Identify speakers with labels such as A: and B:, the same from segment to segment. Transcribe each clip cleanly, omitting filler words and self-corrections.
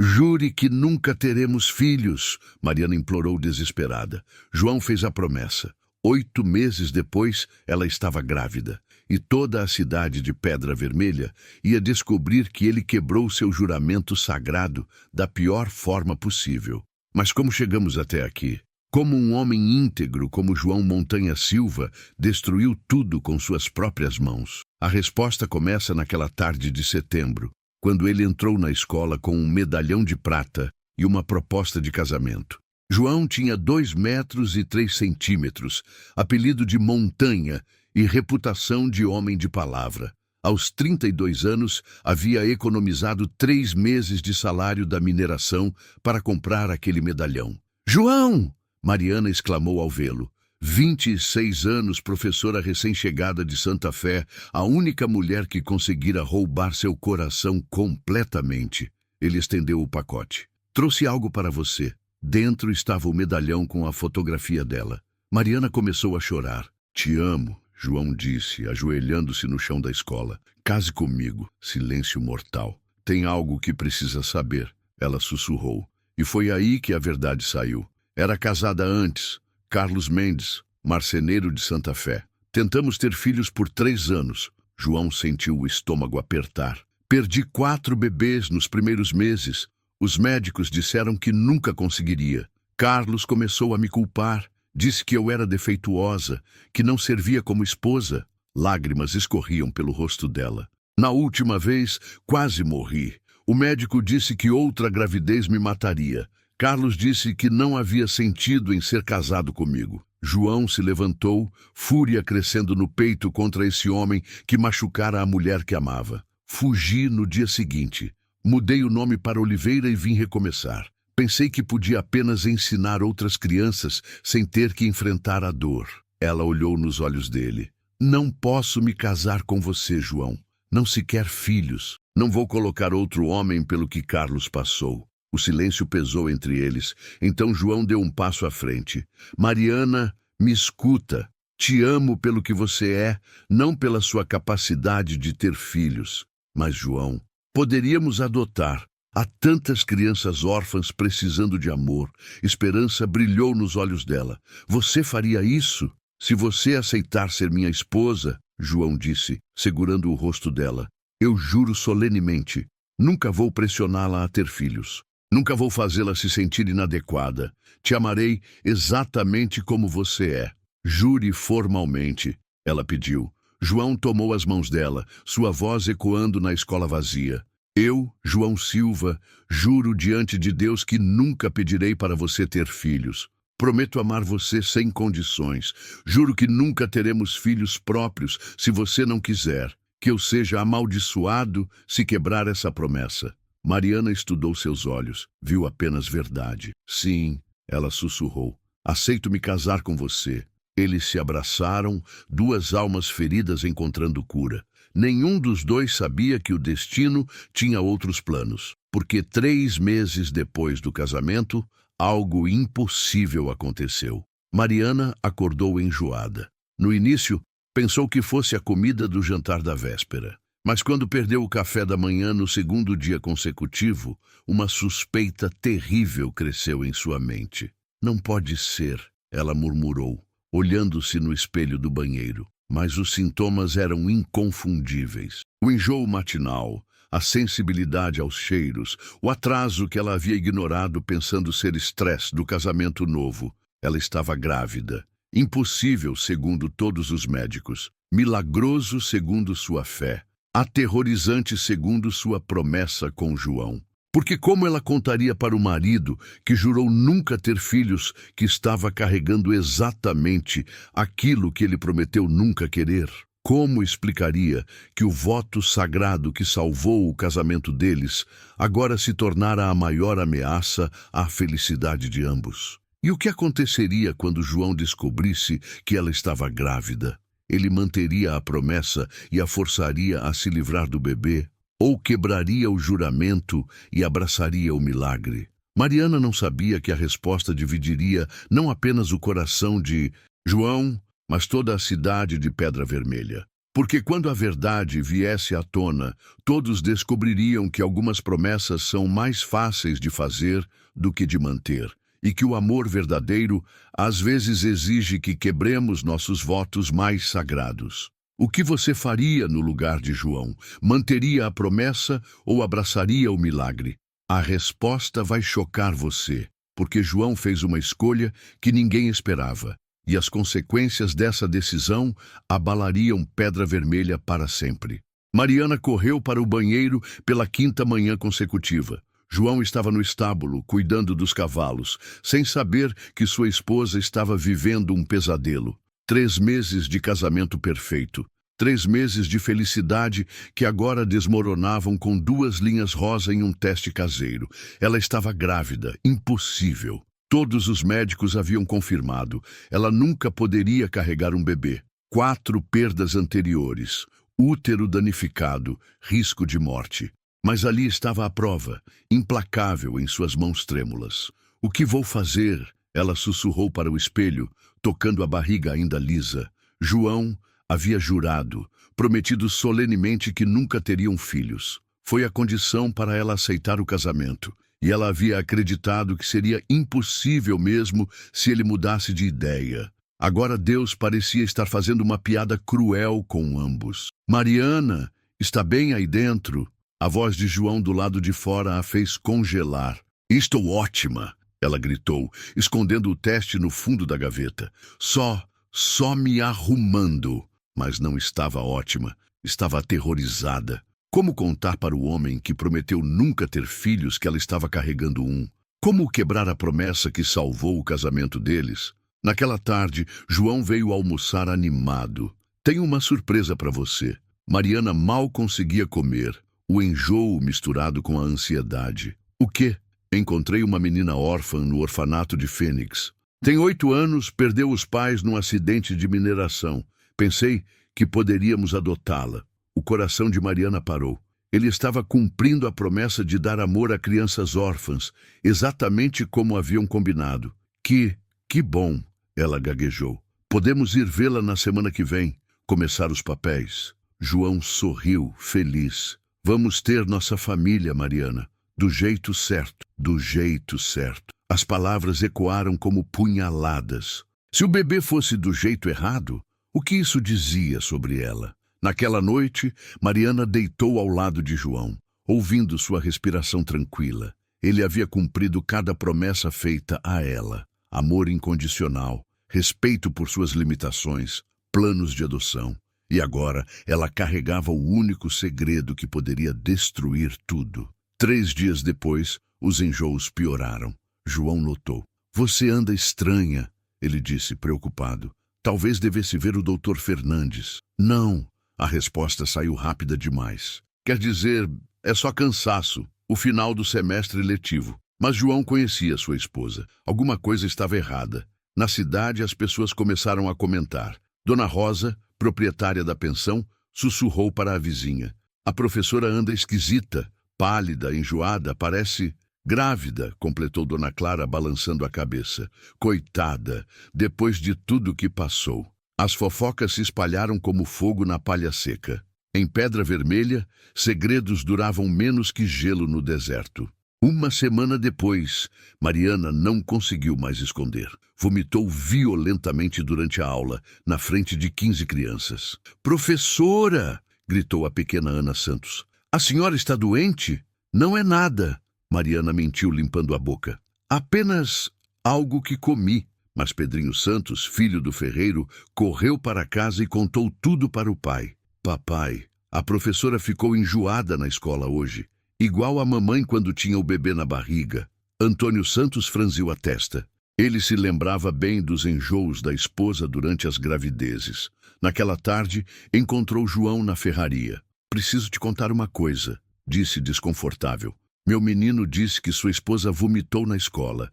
A: Jure que nunca teremos filhos, Mariana implorou desesperada. João fez a promessa. 8 meses depois, ela estava grávida. E toda a cidade de Pedra Vermelha ia descobrir que ele quebrou seu juramento sagrado da pior forma possível. Mas como chegamos até aqui? Como um homem íntegro como João Montanha Silva destruiu tudo com suas próprias mãos? A resposta começa naquela tarde de setembro, quando ele entrou na escola com um medalhão de prata e uma proposta de casamento. João tinha 2 metros e 3 centímetros, apelido de Montanha e reputação de homem de palavra. Aos 32 anos, havia economizado 3 meses de salário da mineração para comprar aquele medalhão. João! Mariana exclamou ao vê-lo. 26 anos, professora recém-chegada de Santa Fé, a única mulher que conseguira roubar seu coração completamente. Ele estendeu o pacote. Trouxe algo para você. Dentro estava o medalhão com a fotografia dela. Mariana começou a chorar. Te amo, João disse, ajoelhando-se no chão da escola. Case comigo. Silêncio mortal. Tem algo que precisa saber, ela sussurrou. E foi aí que a verdade saiu. Era casada antes, Carlos Mendes, marceneiro de Santa Fé. Tentamos ter filhos por 3 anos. João sentiu o estômago apertar. Perdi 4 bebês nos primeiros meses. Os médicos disseram que nunca conseguiria. Carlos começou a me culpar. Disse que eu era defeituosa, que não servia como esposa. Lágrimas escorriam pelo rosto dela. Na última vez, quase morri. O médico disse que outra gravidez me mataria. Carlos disse que não havia sentido em ser casado comigo. João se levantou, fúria crescendo no peito contra esse homem que machucara a mulher que amava. Fugi no dia seguinte. Mudei o nome para Oliveira e vim recomeçar. Pensei que podia apenas ensinar outras crianças sem ter que enfrentar a dor. Ela olhou nos olhos dele. Não posso me casar com você, João. Não se quer filhos. Não vou colocar outro homem pelo que Carlos passou. O silêncio pesou entre eles. Então João deu um passo à frente. Mariana, me escuta. Te amo pelo que você é, não pela sua capacidade de ter filhos. Mas, João, poderíamos adotar. Há tantas crianças órfãs precisando de amor. Esperança brilhou nos olhos dela. Você faria isso? Se você aceitar ser minha esposa, João disse, segurando o rosto dela. Eu juro solenemente, nunca vou pressioná-la a ter filhos. Nunca vou fazê-la se sentir inadequada. Te amarei exatamente como você é. Jure formalmente, ela pediu. João tomou as mãos dela, sua voz ecoando na escola vazia. Eu, João Silva, juro diante de Deus que nunca pedirei para você ter filhos. Prometo amar você sem condições. Juro que nunca teremos filhos próprios se você não quiser. Que eu seja amaldiçoado se quebrar essa promessa. Mariana estudou seus olhos, viu apenas verdade. Sim, ela sussurrou. Aceito me casar com você. Eles se abraçaram, 2 almas feridas encontrando cura. Nenhum dos dois sabia que o destino tinha outros planos, porque 3 meses depois do casamento, algo impossível aconteceu. Mariana acordou enjoada. No início, pensou que fosse a comida do jantar da véspera. Mas quando perdeu o café da manhã no 2º dia consecutivo, uma suspeita terrível cresceu em sua mente. Não pode ser, ela murmurou, olhando-se no espelho do banheiro. Mas os sintomas eram inconfundíveis. O enjoo matinal, a sensibilidade aos cheiros, o atraso que ela havia ignorado pensando ser estresse do casamento novo. Ela estava grávida. Impossível, segundo todos os médicos. Milagroso, segundo sua fé. Aterrorizante, segundo sua promessa com João. Porque como ela contaria para o marido, que jurou nunca ter filhos, que estava carregando exatamente aquilo que ele prometeu nunca querer? Como explicaria que o voto sagrado que salvou o casamento deles agora se tornara a maior ameaça à felicidade de ambos? E o que aconteceria quando João descobrisse que ela estava grávida? Ele manteria a promessa e a forçaria a se livrar do bebê? Ou quebraria o juramento e abraçaria o milagre? Mariana não sabia que a resposta dividiria não apenas o coração de João, mas toda a cidade de Pedra Vermelha. Porque quando a verdade viesse à tona, todos descobririam que algumas promessas são mais fáceis de fazer do que de manter, e que o amor verdadeiro às vezes exige que quebremos nossos votos mais sagrados. O que você faria no lugar de João? Manteria a promessa ou abraçaria o milagre? A resposta vai chocar você, porque João fez uma escolha que ninguém esperava. E as consequências dessa decisão abalariam Pedra Vermelha para sempre. Mariana correu para o banheiro pela 5ª manhã consecutiva. João estava no estábulo, cuidando dos cavalos, sem saber que sua esposa estava vivendo um pesadelo. 3 meses de casamento perfeito. 3 meses de felicidade que agora desmoronavam com 2 linhas rosa em um teste caseiro. Ela estava grávida, impossível. Todos os médicos haviam confirmado. Ela nunca poderia carregar um bebê. 4 perdas anteriores. Útero danificado, risco de morte. Mas ali estava a prova, implacável em suas mãos trêmulas. O que vou fazer? Ela sussurrou para o espelho, tocando a barriga ainda lisa. João havia jurado, prometido solenemente que nunca teriam filhos. Foi a condição para ela aceitar o casamento. E ela havia acreditado que seria impossível mesmo se ele mudasse de ideia. Agora Deus parecia estar fazendo uma piada cruel com ambos. Mariana, está bem aí dentro? A voz de João do lado de fora a fez congelar. Estou ótima, ela gritou, escondendo o teste no fundo da gaveta. Só me arrumando. Mas não estava ótima, estava aterrorizada. Como contar para o homem que prometeu nunca ter filhos que ela estava carregando um? Como quebrar a promessa que salvou o casamento deles? Naquela tarde, João veio almoçar animado. Tenho uma surpresa para você. Mariana mal conseguia comer, o enjoo misturado com a ansiedade. O quê? Encontrei uma menina órfã no orfanato de Fênix. Tem 8 anos, perdeu os pais num acidente de mineração. Pensei que poderíamos adotá-la. O coração de Mariana parou. Ele estava cumprindo a promessa de dar amor a crianças órfãs, exatamente como haviam combinado. Que bom, ela gaguejou. Podemos ir vê-la na semana que vem, começar os papéis. João sorriu, feliz. Vamos ter nossa família, Mariana. Do jeito certo, do jeito certo. As palavras ecoaram como punhaladas. Se o bebê fosse do jeito errado, o que isso dizia sobre ela? Naquela noite, Mariana deitou ao lado de João, ouvindo sua respiração tranquila. Ele havia cumprido cada promessa feita a ela. Amor incondicional, respeito por suas limitações, planos de adoção. E agora ela carregava o único segredo que poderia destruir tudo. 3 dias depois, os enjoos pioraram. João notou. Você anda estranha, ele disse, preocupado. Talvez devesse ver o Dr. Fernandes. Não. A resposta saiu rápida demais. Quer dizer, é só cansaço, o final do semestre letivo. Mas João conhecia sua esposa. Alguma coisa estava errada. Na cidade, as pessoas começaram a comentar. Dona Rosa, proprietária da pensão, sussurrou para a vizinha. A professora anda esquisita, pálida, enjoada, parece grávida, completou Dona Clara, balançando a cabeça. Coitada, depois de tudo que passou. As fofocas se espalharam como fogo na palha seca. Em Pedra Vermelha, segredos duravam menos que gelo no deserto. 1 semana depois, Mariana não conseguiu mais esconder. Vomitou violentamente durante a aula, na frente de 15 crianças. Professora! Gritou a pequena Ana Santos. A senhora está doente? Não é nada. Mariana mentiu limpando a boca. Apenas algo que comi. Mas Pedrinho Santos, filho do ferreiro, correu para casa e contou tudo para o pai. Papai, a professora ficou enjoada na escola hoje, igual a mamãe quando tinha o bebê na barriga. Antônio Santos franziu a testa. Ele se lembrava bem dos enjoos da esposa durante as gravidezes. Naquela tarde, encontrou João na ferraria. Preciso te contar uma coisa, disse desconfortável. Meu menino disse que sua esposa vomitou na escola.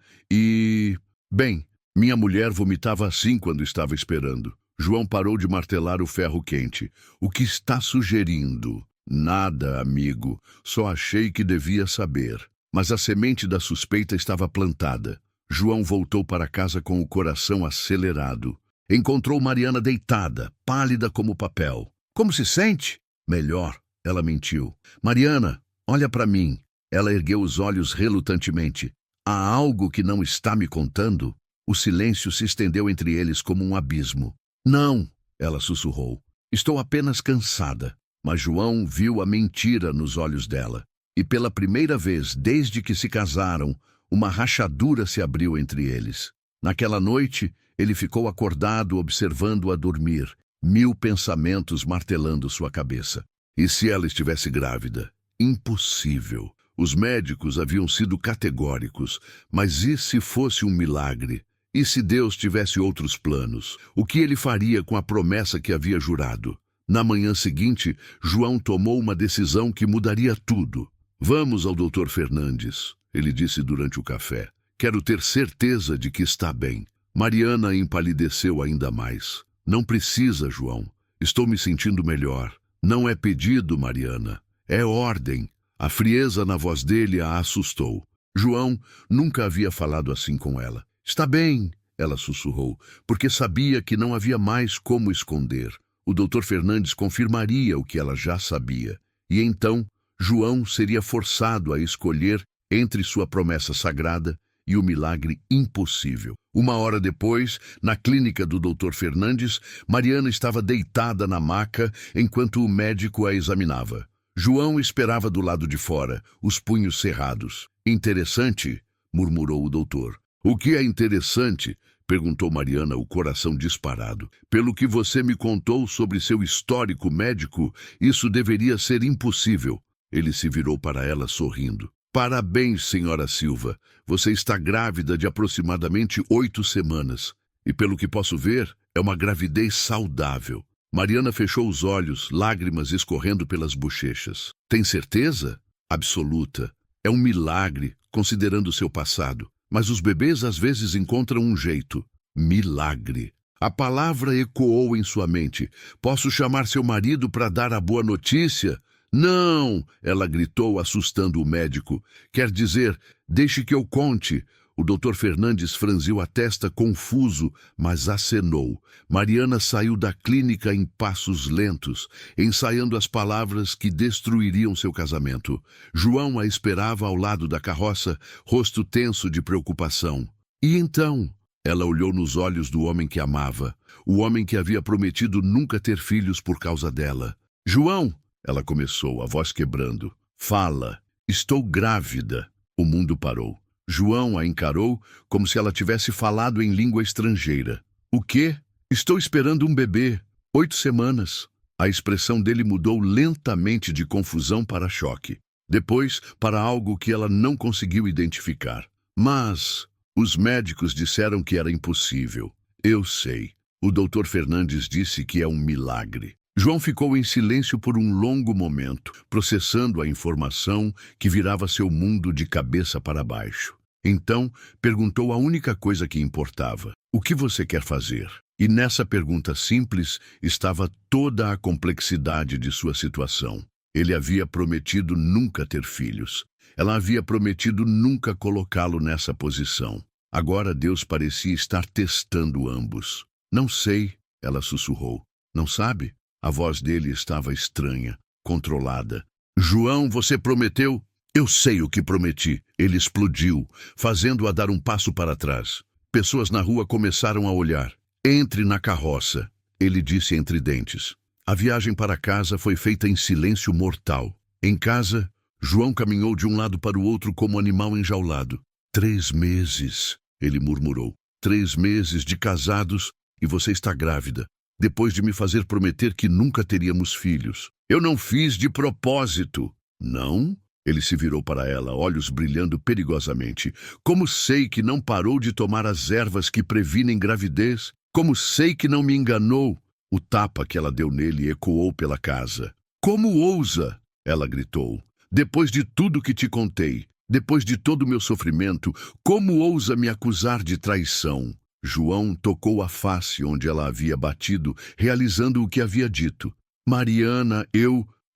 A: Bem, minha mulher vomitava assim quando estava esperando. João parou de martelar o ferro quente. O que está sugerindo? Nada, amigo. Só achei que devia saber. Mas a semente da suspeita estava plantada. João voltou para casa com o coração acelerado. Encontrou Mariana deitada, pálida como papel. Como se sente? Melhor, ela mentiu. Mariana, olha para mim. Ela ergueu os olhos relutantemente. Há algo que não está me contando? O silêncio se estendeu entre eles como um abismo. Não, ela sussurrou. Estou apenas cansada. Mas João viu a mentira nos olhos dela. E pela primeira vez desde que se casaram, uma rachadura se abriu entre eles. Naquela noite, ele ficou acordado observando-a dormir, 1000 pensamentos martelando sua cabeça. E se ela estivesse grávida? Impossível. Os médicos haviam sido categóricos, mas e se fosse um milagre? E se Deus tivesse outros planos? O que ele faria com a promessa que havia jurado? Na manhã seguinte, João tomou uma decisão que mudaria tudo. Vamos ao Dr. Fernandes, ele disse durante o café. Quero ter certeza de que está bem. Mariana empalideceu ainda mais. Não precisa, João. Estou me sentindo melhor. Não é pedido, Mariana. É ordem. A frieza na voz dele a assustou. João nunca havia falado assim com ela. Está bem, ela sussurrou, porque sabia que não havia mais como esconder. O Dr. Fernandes confirmaria o que ela já sabia. E então, João seria forçado a escolher entre sua promessa sagrada e o milagre impossível. 1 hora depois, na clínica do Dr. Fernandes, Mariana estava deitada na maca enquanto o médico a examinava. João esperava do lado de fora, os punhos cerrados. Interessante, murmurou o doutor. O que é interessante? Perguntou Mariana, o coração disparado. Pelo que você me contou sobre seu histórico médico, isso deveria ser impossível. Ele se virou para ela sorrindo. Parabéns, senhora Silva. Você está grávida de aproximadamente 8 semanas. E pelo que posso ver, é uma gravidez saudável. Mariana fechou os olhos, lágrimas escorrendo pelas bochechas. Tem certeza? Absoluta. É um milagre, considerando seu passado. Mas os bebês às vezes encontram um jeito. Milagre. A palavra ecoou em sua mente. Posso chamar seu marido para dar a boa notícia? Não! Ela gritou, assustando o médico. Quer dizer, deixe que eu conte. O Dr. Fernandes franziu a testa confuso, mas acenou. Mariana saiu da clínica em passos lentos, ensaiando as palavras que destruiriam seu casamento. João a esperava ao lado da carroça, rosto tenso de preocupação. E então? Ela olhou nos olhos do homem que amava, o homem que havia prometido nunca ter filhos por causa dela. João! Ela começou, a voz quebrando. Fala! Estou grávida. O mundo parou. João a encarou como se ela tivesse falado em língua estrangeira. O quê? Estou esperando um bebê. 8 semanas. A expressão dele mudou lentamente de confusão para choque. Depois, para algo que ela não conseguiu identificar. Mas os médicos disseram que era impossível. Eu sei. O Dr. Fernandes disse que é um milagre. João ficou em silêncio por um longo momento, processando a informação que virava seu mundo de cabeça para baixo. Então, perguntou a única coisa que importava. O que você quer fazer? E nessa pergunta simples estava toda a complexidade de sua situação. Ele havia prometido nunca ter filhos. Ela havia prometido nunca colocá-lo nessa posição. Agora Deus parecia estar testando ambos. Não sei, ela sussurrou. Não sabe? A voz dele estava estranha, controlada. João, você prometeu? Eu sei o que prometi. Ele explodiu, fazendo-a dar um passo para trás. Pessoas na rua começaram a olhar. Entre na carroça, ele disse entre dentes. A viagem para casa foi feita em silêncio mortal. Em casa, João caminhou de um lado para o outro como animal enjaulado. 3 meses, ele murmurou. 3 meses de casados e você está grávida. Depois de me fazer prometer que nunca teríamos filhos. Eu não fiz de propósito. Não? Ele se virou para ela, olhos brilhando perigosamente. Como sei que não parou de tomar as ervas que previnem gravidez? Como sei que não me enganou? O tapa que ela deu nele ecoou pela casa. Como ousa? Ela gritou. Depois de tudo que te contei, depois de todo o meu sofrimento, como ousa me acusar de traição? João tocou a face onde ela havia batido, realizando o que havia dito. Mariana,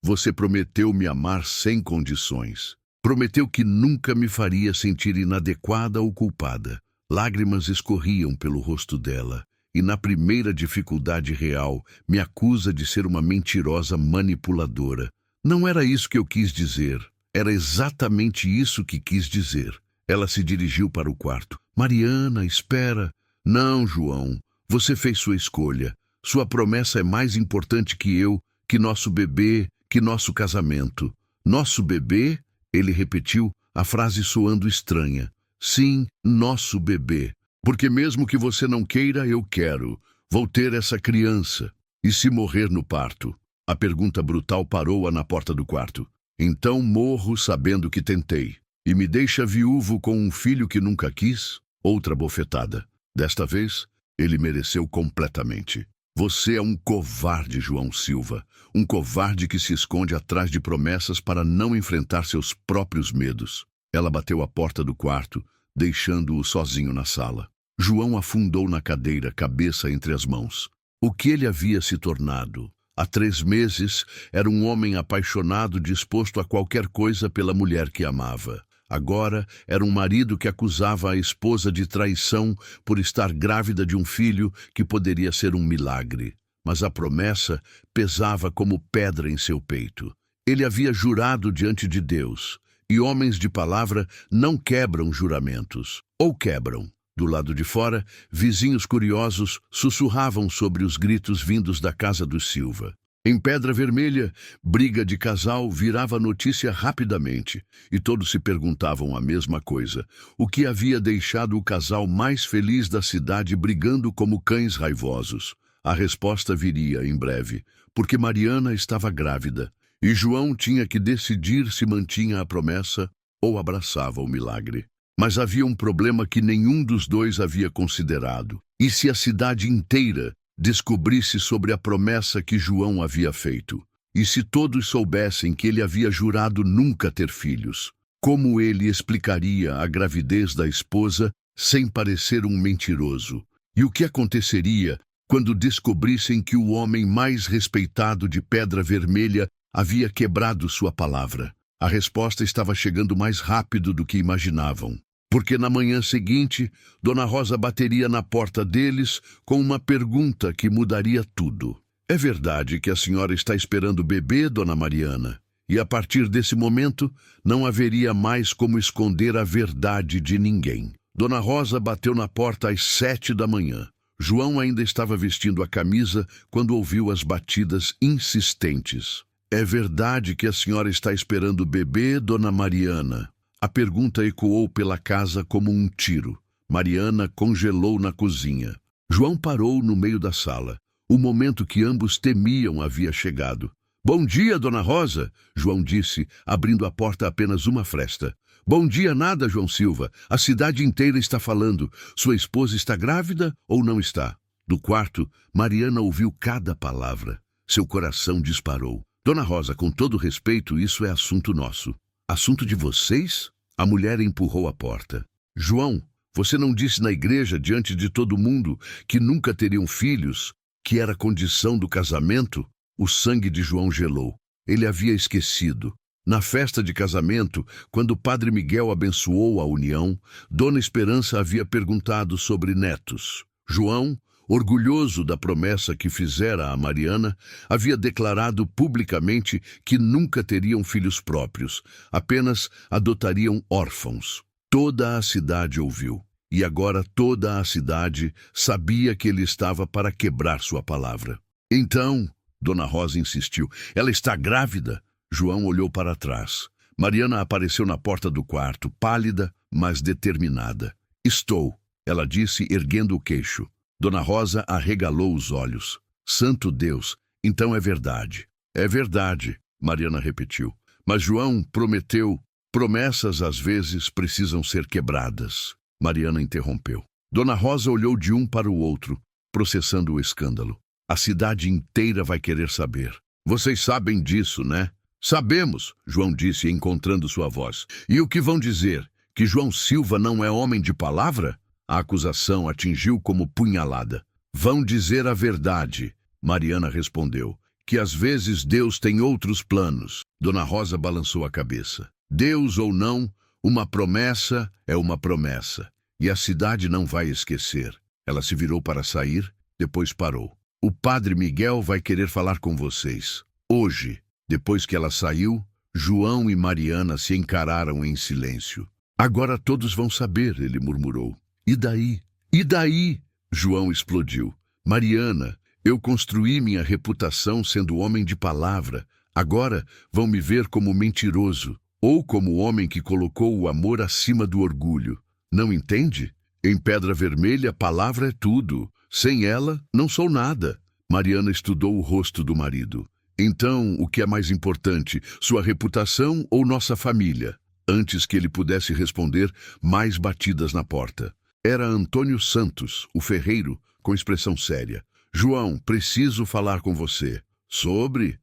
A: você prometeu me amar sem condições. Prometeu que nunca me faria sentir inadequada ou culpada. Lágrimas escorriam pelo rosto dela. e na primeira dificuldade real me acusa de ser uma mentirosa manipuladora. Não era isso que eu quis dizer. Era exatamente isso que quis dizer. Ela se dirigiu para o quarto. Mariana, espera. Não, João. Você fez sua escolha. Sua promessa é mais importante que eu, que nosso bebê, que nosso casamento. Nosso bebê? Ele repetiu, a frase soando estranha. Sim, nosso bebê. Porque mesmo que você não queira, eu quero. Vou ter essa criança. E se morrer no parto? A pergunta brutal parou-a na porta do quarto. Então morro sabendo que tentei. E me deixa viúvo com um filho que nunca quis? Outra bofetada. Desta vez, ele mereceu completamente. Você é um covarde, João Silva. Um covarde que se esconde atrás de promessas para não enfrentar seus próprios medos. Ela bateu a porta do quarto, deixando-o sozinho na sala. João afundou na cadeira, cabeça entre as mãos. O que ele havia se tornado? Há 3 meses, era um homem apaixonado, disposto a qualquer coisa pela mulher que amava. Agora, era um marido que acusava a esposa de traição por estar grávida de um filho que poderia ser um milagre. Mas a promessa pesava como pedra em seu peito. Ele havia jurado diante de Deus, e homens de palavra não quebram juramentos. Ou quebram. Do lado de fora, vizinhos curiosos sussurravam sobre os gritos vindos da casa dos Silva. Em Pedra Vermelha, briga de casal virava notícia rapidamente, e todos se perguntavam a mesma coisa. O que havia deixado o casal mais feliz da cidade brigando como cães raivosos? A resposta viria em breve, porque Mariana estava grávida, e João tinha que decidir se mantinha a promessa ou abraçava o milagre. Mas havia um problema que nenhum dos dois havia considerado. E se a cidade inteira descobrisse sobre a promessa que João havia feito? E se todos soubessem que ele havia jurado nunca ter filhos? Como ele explicaria a gravidez da esposa sem parecer um mentiroso? E o que aconteceria quando descobrissem que o homem mais respeitado de Pedra Vermelha havia quebrado sua palavra? A resposta estava chegando mais rápido do que imaginavam. Porque na manhã seguinte, Dona Rosa bateria na porta deles com uma pergunta que mudaria tudo. É verdade que a senhora está esperando o bebê, Dona Mariana? E a partir desse momento, não haveria mais como esconder a verdade de ninguém. Dona Rosa bateu na porta às 7 da manhã. João ainda estava vestindo a camisa quando ouviu as batidas insistentes. É verdade que a senhora está esperando o bebê, Dona Mariana? A pergunta ecoou pela casa como um tiro. Mariana congelou na cozinha. João parou no meio da sala. O momento que ambos temiam havia chegado. Bom dia, Dona Rosa, João disse, abrindo a porta apenas uma fresta. Bom dia nada, João Silva. A cidade inteira está falando. Sua esposa está grávida ou não está? Do quarto, Mariana ouviu cada palavra. Seu coração disparou. Dona Rosa, com todo respeito, isso é assunto nosso. Assunto de vocês? A mulher empurrou a porta. João, você não disse na igreja, diante de todo mundo, que nunca teriam filhos, que era condição do casamento? O sangue de João gelou. Ele havia esquecido. Na festa de casamento, quando o Padre Miguel abençoou a união, Dona Esperança havia perguntado sobre netos. João, orgulhoso da promessa que fizera a Mariana, havia declarado publicamente que nunca teriam filhos próprios, apenas adotariam órfãos. Toda a cidade ouviu, e agora toda a cidade sabia que ele estava para quebrar sua palavra. Então, Dona Rosa insistiu, ela está grávida? João olhou para trás. Mariana apareceu na porta do quarto, pálida, mas determinada. Estou, ela disse, erguendo o queixo. Dona Rosa arregalou os olhos. Santo Deus, então é verdade. É verdade, Mariana repetiu. Mas João prometeu. Promessas às vezes precisam ser quebradas. Mariana interrompeu. Dona Rosa olhou de um para o outro, processando o escândalo. A cidade inteira vai querer saber. Vocês sabem disso, né? Sabemos, João disse, encontrando sua voz. E o que vão dizer? Que João Silva não é homem de palavra? A acusação atingiu como punhalada. Vão dizer a verdade, Mariana respondeu, que às vezes Deus tem outros planos. Dona Rosa balançou a cabeça. Deus ou não, uma promessa é uma promessa, e a cidade não vai esquecer. Ela se virou para sair, depois parou. O padre Miguel vai querer falar com vocês. Hoje, depois que ela saiu, João e Mariana se encararam em silêncio. Agora todos vão saber, ele murmurou. E daí? E daí? João explodiu. Mariana, eu construí minha reputação sendo homem de palavra. Agora vão me ver como mentiroso, ou como homem que colocou o amor acima do orgulho. Não entende? Em Pedra Vermelha, palavra é tudo. Sem ela, não sou nada. Mariana estudou o rosto do marido. Então, o que é mais importante, sua reputação ou nossa família? Antes que ele pudesse responder, mais batidas na porta. Era Antônio Santos, o ferreiro, com expressão séria. João, preciso falar com você. Sobre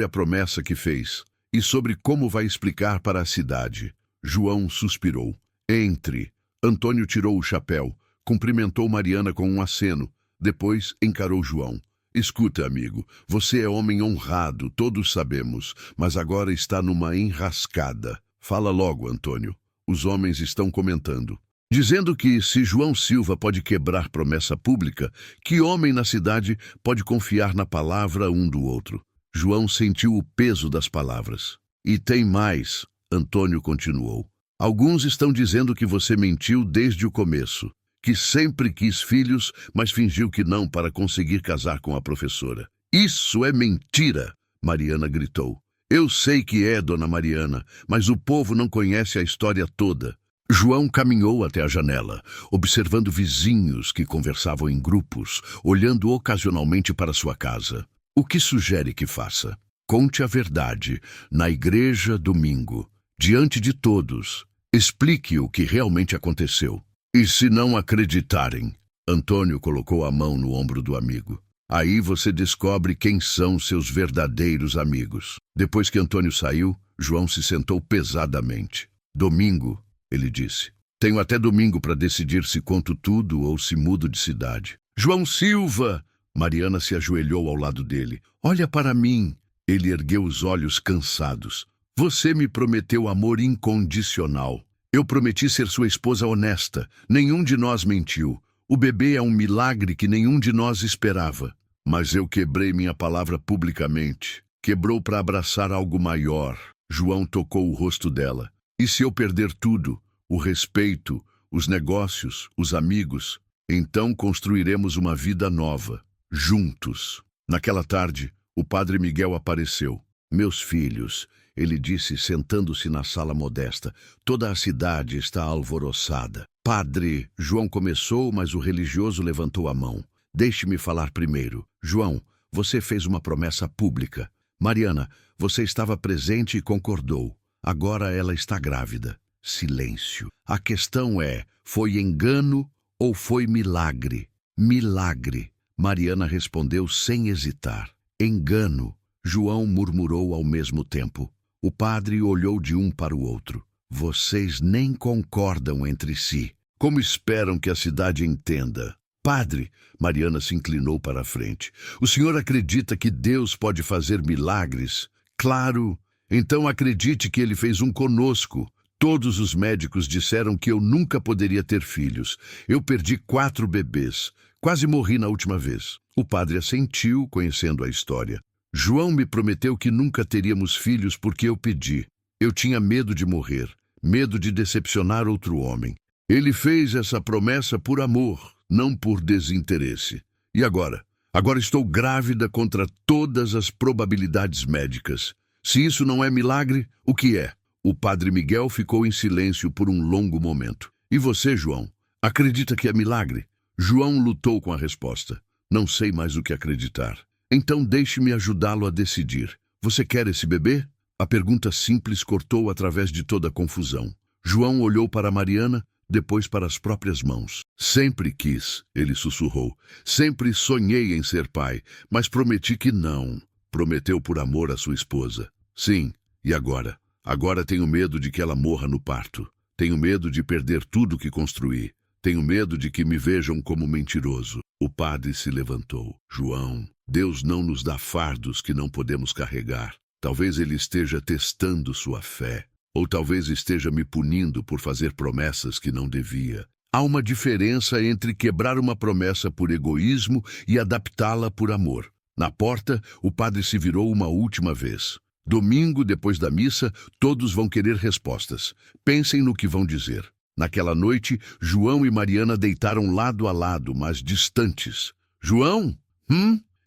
A: a promessa que fez e sobre como vai explicar para a cidade. João suspirou. Entre. Antônio tirou o chapéu, cumprimentou Mariana com um aceno, depois encarou João. Escuta, amigo, você é homem honrado, todos sabemos, mas agora está numa enrascada. Fala logo, Antônio. Os homens estão comentando. Dizendo que se João Silva pode quebrar promessa pública, que homem na cidade pode confiar na palavra um do outro? João sentiu o peso das palavras. E tem mais, Antônio continuou. Alguns estão dizendo que você mentiu desde o começo, que sempre quis filhos, mas fingiu que não para conseguir casar com a professora. Isso é mentira, Mariana gritou. Eu sei que é, dona Mariana, mas o povo não conhece a história toda. João caminhou até a janela, observando vizinhos que conversavam em grupos, olhando ocasionalmente para sua casa. O que sugere que faça? Conte a verdade, na igreja domingo, diante de todos. Explique o que realmente aconteceu. E se não acreditarem? Antônio colocou a mão no ombro do amigo. Aí você descobre quem são seus verdadeiros amigos. Depois que Antônio saiu, João se sentou pesadamente. Domingo, ele disse. Tenho até domingo para decidir se conto tudo ou se mudo de cidade. João Silva! Mariana se ajoelhou ao lado dele. Olha para mim. Ele ergueu os olhos cansados. Você me prometeu amor incondicional. Eu prometi ser sua esposa honesta. Nenhum de nós mentiu. O bebê é um milagre que nenhum de nós esperava. Mas eu quebrei minha palavra publicamente. Quebrou para abraçar algo maior. João tocou o rosto dela. E se eu perder tudo? O respeito, os negócios, os amigos? Então construiremos uma vida nova. Juntos. Naquela tarde, o padre Miguel apareceu. Meus filhos, ele disse sentando-se na sala modesta. Toda a cidade está alvoroçada. Padre, João começou, mas o religioso levantou a mão. Deixe-me falar primeiro. João, você fez uma promessa pública. Mariana, você estava presente e concordou. Agora ela está grávida. Silêncio. A questão é, foi engano ou foi milagre? Milagre. Mariana respondeu sem hesitar. Engano. João murmurou ao mesmo tempo. O padre olhou de um para o outro. Vocês nem concordam entre si. Como esperam que a cidade entenda? Padre, Mariana se inclinou para a frente. O senhor acredita que Deus pode fazer milagres? Claro. Então acredite que ele fez um conosco. Todos os médicos disseram que eu nunca poderia ter filhos. Eu perdi 4 bebês. Quase morri na última vez. O padre assentiu, conhecendo a história. João me prometeu que nunca teríamos filhos porque eu pedi. Eu tinha medo de morrer, medo de decepcionar outro homem. Ele fez essa promessa por amor, não por desinteresse. E agora? Agora estou grávida contra todas as probabilidades médicas. Se isso não é milagre, o que é? O padre Miguel ficou em silêncio por um longo momento. E você, João? Acredita que é milagre? João lutou com a resposta. Não sei mais o que acreditar. Então deixe-me ajudá-lo a decidir. Você quer esse bebê? A pergunta simples cortou através de toda a confusão. João olhou para Mariana, depois para as próprias mãos. Sempre quis, ele sussurrou. Sempre sonhei em ser pai, mas prometi que não. Prometeu por amor à sua esposa. Sim, e agora? Agora tenho medo de que ela morra no parto. Tenho medo de perder tudo que construí. Tenho medo de que me vejam como mentiroso. O padre se levantou. João, Deus não nos dá fardos que não podemos carregar. Talvez ele esteja testando sua fé. Ou talvez esteja me punindo por fazer promessas que não devia. Há uma diferença entre quebrar uma promessa por egoísmo e adaptá-la por amor. Na porta, o padre se virou uma última vez. Domingo, depois da missa, todos vão querer respostas. Pensem no que vão dizer. Naquela noite, João e Mariana deitaram lado a lado, mas distantes. João?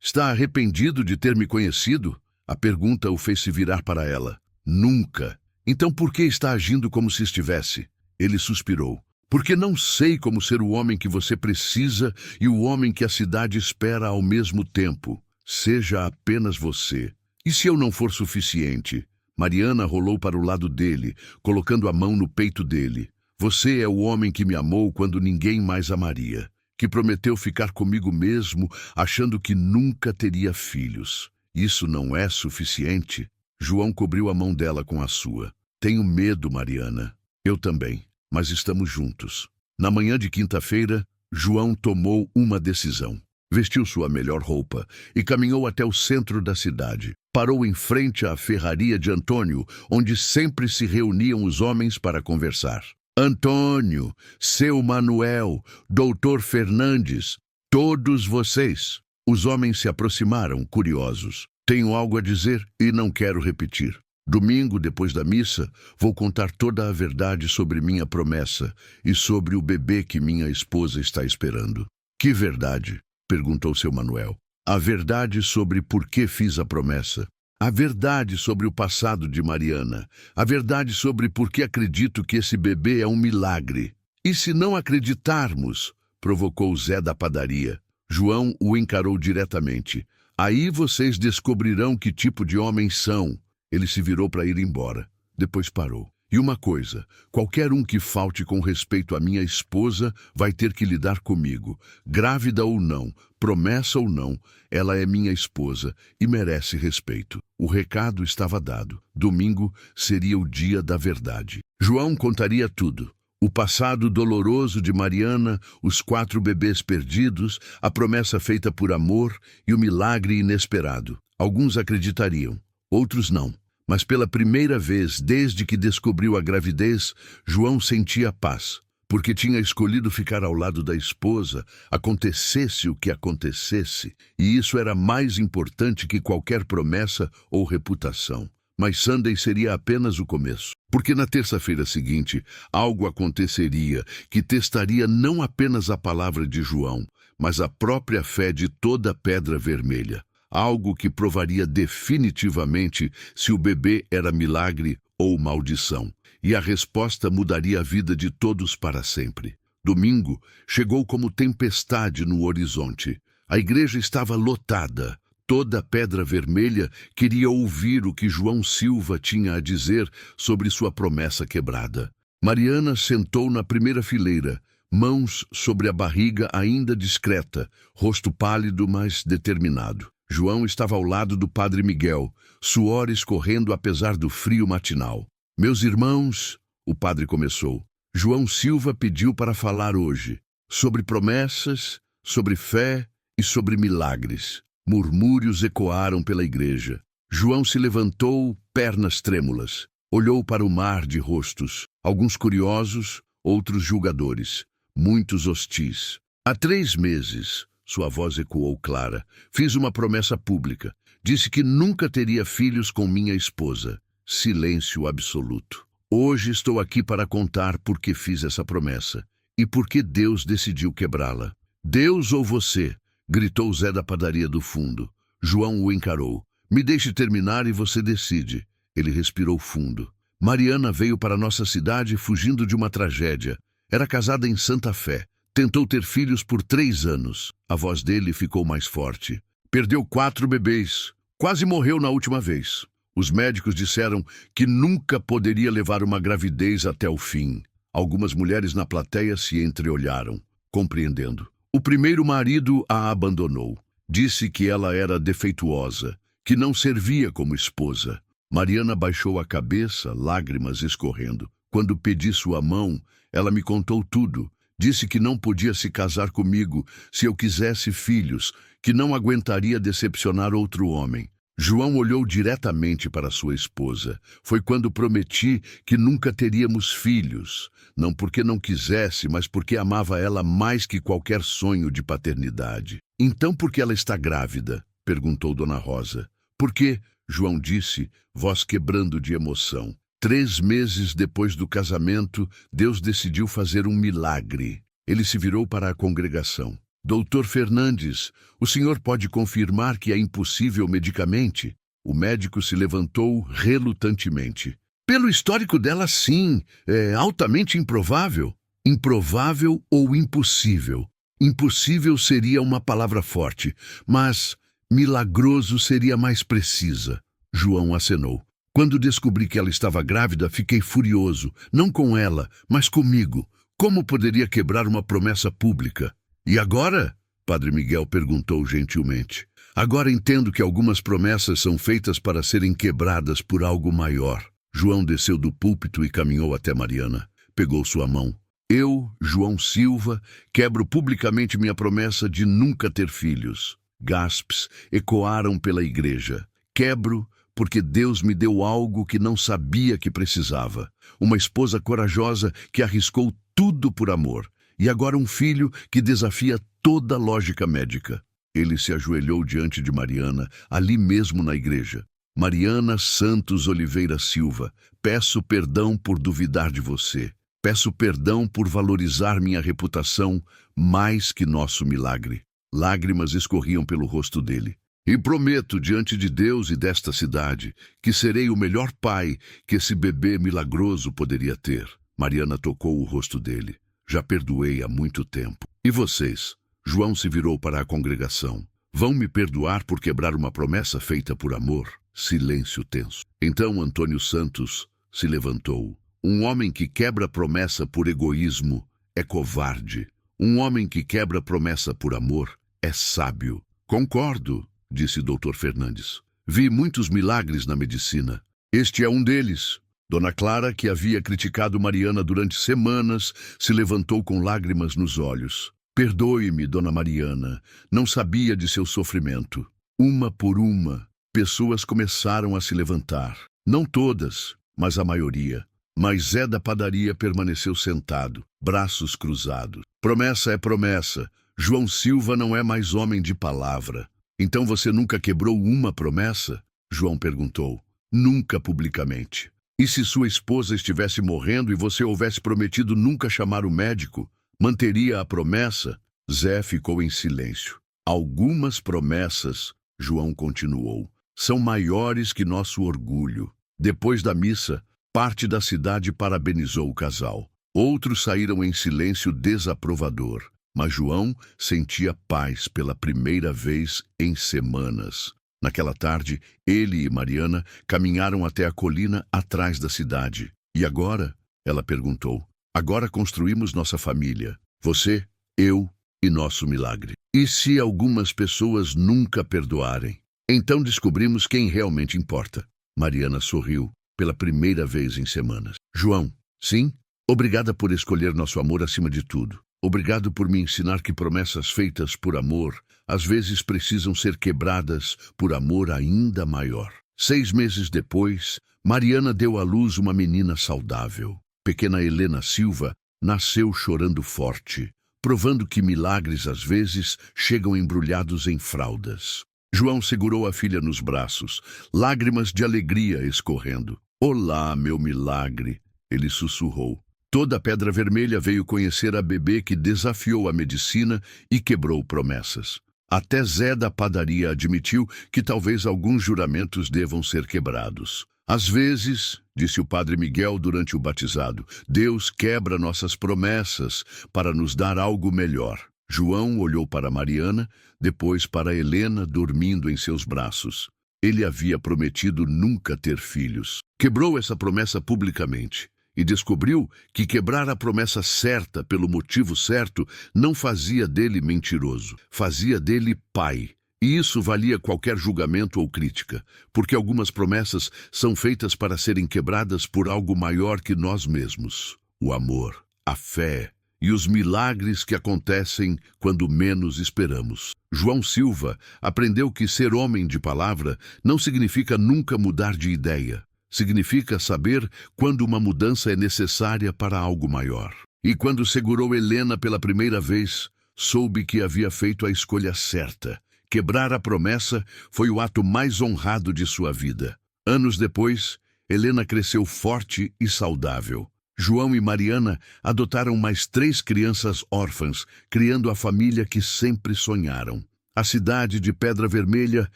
A: Está arrependido de ter me conhecido? A pergunta o fez se virar para ela. Nunca. Então por que está agindo como se estivesse? Ele suspirou. Porque não sei como ser o homem que você precisa e o homem que a cidade espera ao mesmo tempo. Seja apenas você. E se eu não for suficiente? Mariana rolou para o lado dele, colocando a mão no peito dele. Você é o homem que me amou quando ninguém mais amaria, que prometeu ficar comigo mesmo, achando que nunca teria filhos. Isso não é suficiente? João cobriu a mão dela com a sua. Tenho medo, Mariana. Eu também, mas estamos juntos. Na manhã de quinta-feira, João tomou uma decisão. Vestiu sua melhor roupa e caminhou até o centro da cidade. Parou em frente à ferraria de Antônio, onde sempre se reuniam os homens para conversar. Antônio, seu Manuel, doutor Fernandes, todos vocês. Os homens se aproximaram, curiosos. Tenho algo a dizer e não quero repetir. Domingo, depois da missa, vou contar toda a verdade sobre minha promessa e sobre o bebê que minha esposa está esperando. Que verdade? Perguntou seu Manuel. A verdade sobre por que fiz a promessa. A verdade sobre o passado de Mariana. A verdade sobre por que acredito que esse bebê é um milagre. E se não acreditarmos? Provocou Zé da padaria. João o encarou diretamente. Aí vocês descobrirão que tipo de homens são. Ele se virou para ir embora. Depois parou. E uma coisa, qualquer um que falte com respeito à minha esposa vai ter que lidar comigo. Grávida ou não, promessa ou não, ela é minha esposa e merece respeito. O recado estava dado. Domingo seria o dia da verdade. João contaria tudo. O passado doloroso de Mariana, os 4 bebês perdidos, a promessa feita por amor e o milagre inesperado. Alguns acreditariam, outros não. Mas pela primeira vez desde que descobriu a gravidez, João sentia paz, porque tinha escolhido ficar ao lado da esposa, acontecesse o que acontecesse, e isso era mais importante que qualquer promessa ou reputação. Mas Sunday seria apenas o começo, porque na terça-feira seguinte, algo aconteceria que testaria não apenas a palavra de João, mas a própria fé de toda a Pedra Vermelha. Algo que provaria definitivamente se o bebê era milagre ou maldição. E a resposta mudaria a vida de todos para sempre. Domingo chegou como tempestade no horizonte. A igreja estava lotada. Toda a Pedra Vermelha queria ouvir o que João Silva tinha a dizer sobre sua promessa quebrada. Mariana sentou na primeira fileira, mãos sobre a barriga ainda discreta, rosto pálido, mas determinado. João estava ao lado do padre Miguel, suor escorrendo apesar do frio matinal. Meus irmãos, o padre começou. João Silva pediu para falar hoje sobre promessas, sobre fé e sobre milagres. Murmúrios ecoaram pela igreja. João se levantou, pernas trêmulas. Olhou para o mar de rostos, alguns curiosos, outros julgadores, muitos hostis. Há 3 meses... Sua voz ecoou clara. Fiz uma promessa pública. Disse que nunca teria filhos com minha esposa. Silêncio absoluto. Hoje estou aqui para contar por que fiz essa promessa e por que Deus decidiu quebrá-la. Deus ou você? Gritou Zé da padaria do fundo. João o encarou. Me deixe terminar e você decide. Ele respirou fundo. Mariana veio para nossa cidade fugindo de uma tragédia. Era casada em Santa Fé. Tentou ter filhos por 3 anos. A voz dele ficou mais forte. Perdeu 4 bebês. Quase morreu na última vez. Os médicos disseram que nunca poderia levar uma gravidez até o fim. Algumas mulheres na plateia se entreolharam, compreendendo. O primeiro marido a abandonou. Disse que ela era defeituosa, que não servia como esposa. Mariana baixou a cabeça, lágrimas escorrendo. Quando pedi sua mão, ela me contou tudo. Disse que não podia se casar comigo se eu quisesse filhos, que não aguentaria decepcionar outro homem. João olhou diretamente para sua esposa. Foi quando prometi que nunca teríamos filhos, não porque não quisesse, mas porque amava ela mais que qualquer sonho de paternidade. Então por que ela está grávida? Perguntou Dona Rosa. Por quê? João disse, voz quebrando de emoção. 3 meses depois do casamento, Deus decidiu fazer um milagre. Ele se virou para a congregação. Doutor Fernandes, o senhor pode confirmar que é impossível medicamente? O médico se levantou relutantemente. Pelo histórico dela, sim, é altamente improvável. Improvável ou impossível? Impossível seria uma palavra forte, mas milagroso seria mais precisa. João acenou. Quando descobri que ela estava grávida, fiquei furioso, não com ela, mas comigo. Como poderia quebrar uma promessa pública? E agora? Padre Miguel perguntou gentilmente. Agora entendo que algumas promessas são feitas para serem quebradas por algo maior. João desceu do púlpito e caminhou até Mariana. Pegou sua mão. Eu, João Silva, quebro publicamente minha promessa de nunca ter filhos. Gasps ecoaram pela igreja. Quebro porque Deus me deu algo que não sabia que precisava. Uma esposa corajosa que arriscou tudo por amor. E agora um filho que desafia toda lógica médica. Ele se ajoelhou diante de Mariana, ali mesmo na igreja. Mariana Santos Oliveira Silva, peço perdão por duvidar de você. Peço perdão por valorizar minha reputação mais que nosso milagre. Lágrimas escorriam pelo rosto dele. E prometo diante de Deus e desta cidade que serei o melhor pai que esse bebê milagroso poderia ter. Mariana tocou o rosto dele. Já perdoei há muito tempo. E vocês? João se virou para a congregação. Vão me perdoar por quebrar uma promessa feita por amor? Silêncio tenso. Então Antônio Santos se levantou. Um homem que quebra promessa por egoísmo é covarde. Um homem que quebra promessa por amor é sábio. Concordo, disse Dr. Fernandes. Vi muitos milagres na medicina. Este é um deles. Dona Clara, que havia criticado Mariana durante semanas, se levantou com lágrimas nos olhos. Perdoe-me, Dona Mariana, não sabia de seu sofrimento. Uma por uma, pessoas começaram a se levantar. Não todas, mas a maioria. Mas Zé da padaria permaneceu sentado, braços cruzados. Promessa é promessa. João Silva não é mais homem de palavra. Então você nunca quebrou uma promessa? João perguntou. Nunca publicamente. E se sua esposa estivesse morrendo e você houvesse prometido nunca chamar o médico, manteria a promessa? Zé ficou em silêncio. Algumas promessas, João continuou, são maiores que nosso orgulho. Depois da missa, parte da cidade parabenizou o casal. Outros saíram em silêncio desaprovador, mas João sentia paz pela primeira vez em semanas. Naquela tarde, ele e Mariana caminharam até a colina atrás da cidade. E agora? Ela perguntou. Agora construímos nossa família. Você, eu e nosso milagre. E se algumas pessoas nunca perdoarem? Então descobrimos quem realmente importa. Mariana sorriu pela primeira vez em semanas. João, sim? Obrigada por escolher nosso amor acima de tudo. Obrigado por me ensinar que promessas feitas por amor às vezes precisam ser quebradas por amor ainda maior. 6 meses depois, Mariana deu à luz uma menina saudável. Pequena Helena Silva nasceu chorando forte, provando que milagres às vezes chegam embrulhados em fraldas. João segurou a filha nos braços, lágrimas de alegria escorrendo. Olá, meu milagre, ele sussurrou. Toda a Pedra Vermelha veio conhecer a bebê que desafiou a medicina e quebrou promessas. Até Zé da padaria admitiu que talvez alguns juramentos devam ser quebrados. Às vezes, disse o Padre Miguel durante o batizado, Deus quebra nossas promessas para nos dar algo melhor. João olhou para Mariana, depois para Helena dormindo em seus braços. Ele havia prometido nunca ter filhos. Quebrou essa promessa publicamente. E descobriu que quebrar a promessa certa pelo motivo certo não fazia dele mentiroso, fazia dele pai. E isso valia qualquer julgamento ou crítica, porque algumas promessas são feitas para serem quebradas por algo maior que nós mesmos. O amor, a fé e os milagres que acontecem quando menos esperamos. João Silva aprendeu que ser homem de palavra não significa nunca mudar de ideia. Significa saber quando uma mudança é necessária para algo maior. E quando segurou Helena pela primeira vez, soube que havia feito a escolha certa. Quebrar a promessa foi o ato mais honrado de sua vida. Anos depois, Helena cresceu forte e saudável. João e Mariana adotaram mais 3 crianças órfãs, criando a família que sempre sonharam. A cidade de Pedra Vermelha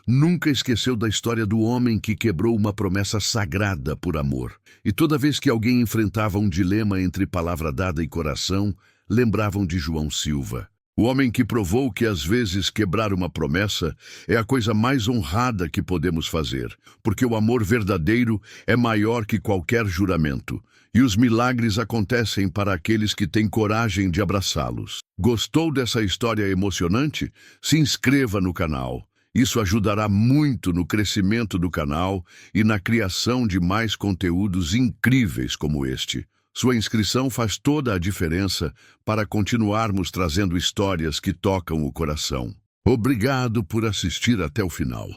A: nunca esqueceu da história do homem que quebrou uma promessa sagrada por amor. E toda vez que alguém enfrentava um dilema entre palavra dada e coração, lembravam de João Silva. O homem que provou que às vezes quebrar uma promessa é a coisa mais honrada que podemos fazer, porque o amor verdadeiro é maior que qualquer juramento, e os milagres acontecem para aqueles que têm coragem de abraçá-los. Gostou dessa história emocionante? Se inscreva no canal. Isso ajudará muito no crescimento do canal e na criação de mais conteúdos incríveis como este. Sua inscrição faz toda a diferença para continuarmos trazendo histórias que tocam o coração. Obrigado por assistir até o final.